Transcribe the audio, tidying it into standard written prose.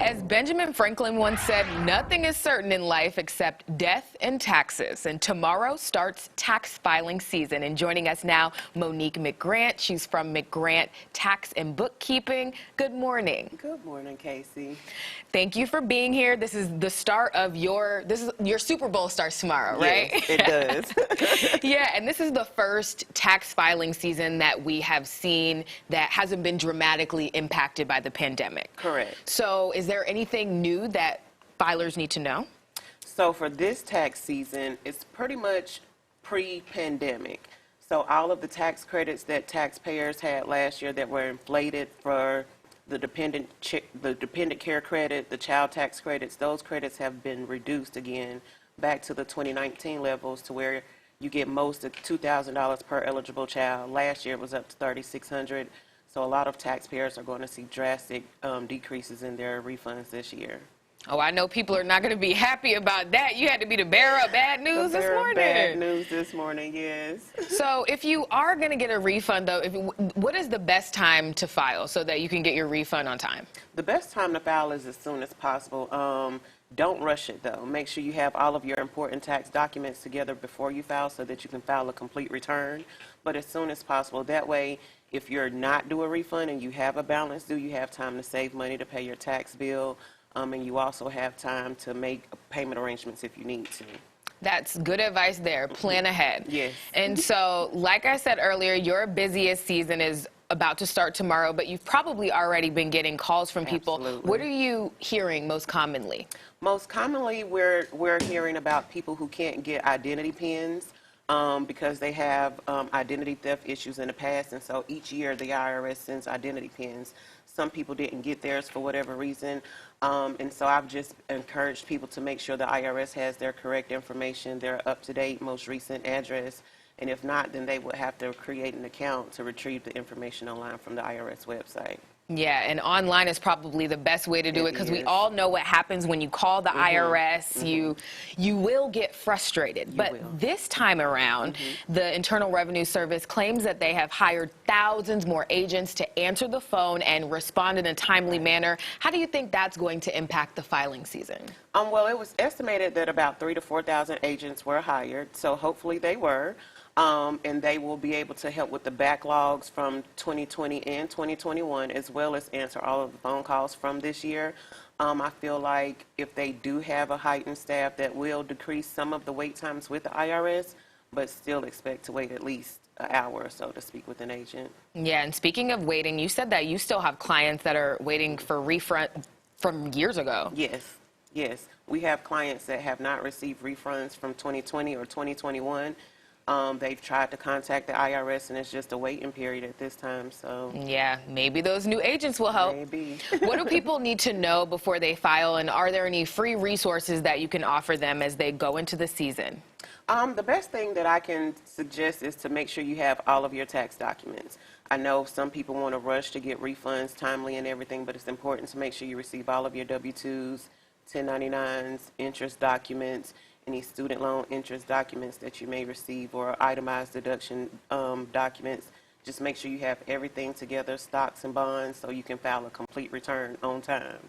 As Benjamin Franklin once said, nothing is certain in life except death and taxes. And tomorrow starts tax filing season. And joining us now, Monique McGrant. She's from McGrant Tax and Bookkeeping. Good morning. Good morning, Casey. Thank you for being here. This is the start of your Super Bowl starts tomorrow, right? Yes, it does. Yeah, and this is the first tax filing season that we have seen that hasn't been dramatically impacted by the pandemic. Correct. So is there anything new that filers need to know? So for this tax season, it's pretty much pre-pandemic. So all of the tax credits that taxpayers had last year that were inflated for the dependent care credit, the child tax credits, those credits have been reduced again back to the 2019 levels, to where you get most of $2,000 per eligible child. Last year it was up to $3,600. So a lot of taxpayers are going to see drastic decreases in their refunds this year. Oh, I know people are not going to be happy about that. You had to be the bearer of bad news this morning. Bad news this morning, yes. So if you are going to get a refund, though, what is the best time to file so that you can get your refund on time? The best time to file is as soon as possible. Don't rush it, though. Make sure you have all of your important tax documents together before you file so that you can file a complete return. But as soon as possible. That way, if you're not due a refund and you have a balance due, you have time to save money to pay your tax bill. And you also have time to make payment arrangements if you need to. That's good advice there. Plan ahead. Yes. And so, like I said earlier, your busiest season is about to start tomorrow, but you've probably already been getting calls from people. Absolutely. What are you hearing most commonly? Most commonly, we're hearing about people who can't get identity pins because they have identity theft issues in the past, and so each year the IRS sends identity pins. Some people didn't get theirs for whatever reason, and so I've just encouraged people to make sure the IRS has their correct information, their up-to-date, most recent address, and if not, then they would have to create an account to retrieve the information online from the IRS website. Yeah, and online is probably the best way to do it because we all know what happens when you call the IRS. You will get frustrated. But this time around, the Internal Revenue Service claims that they have hired thousands more agents to answer the phone and respond in a timely manner. How do you think that's going to impact the filing season? Well, it was estimated that about 3,000 to 4,000 agents were hired, so hopefully they were. And they will be able to help with the backlogs from 2020 and 2021, as well as answer all of the phone calls from this year. I feel like if they do have a heightened staff, that will decrease some of the wait times with the IRS, but still expect to wait at least an hour or so to speak with an agent. Yeah, and speaking of waiting, you said that you still have clients that are waiting for refund from years ago. Yes. Yes. We have clients that have not received refunds from 2020 or 2021. They've tried to contact the IRS, and it's just a waiting period at this time. So yeah, maybe those new agents will help. Maybe. What do people need to know before they file, and are there any free resources that you can offer them as they go into the season? The best thing that I can suggest is to make sure you have all of your tax documents. I know some people want to rush to get refunds timely and everything, but it's important to make sure you receive all of your W-2s, 1099s, interest documents, any student loan interest documents that you may receive, or itemized deduction documents. Just make sure you have everything together, stocks and bonds, so you can file a complete return on time.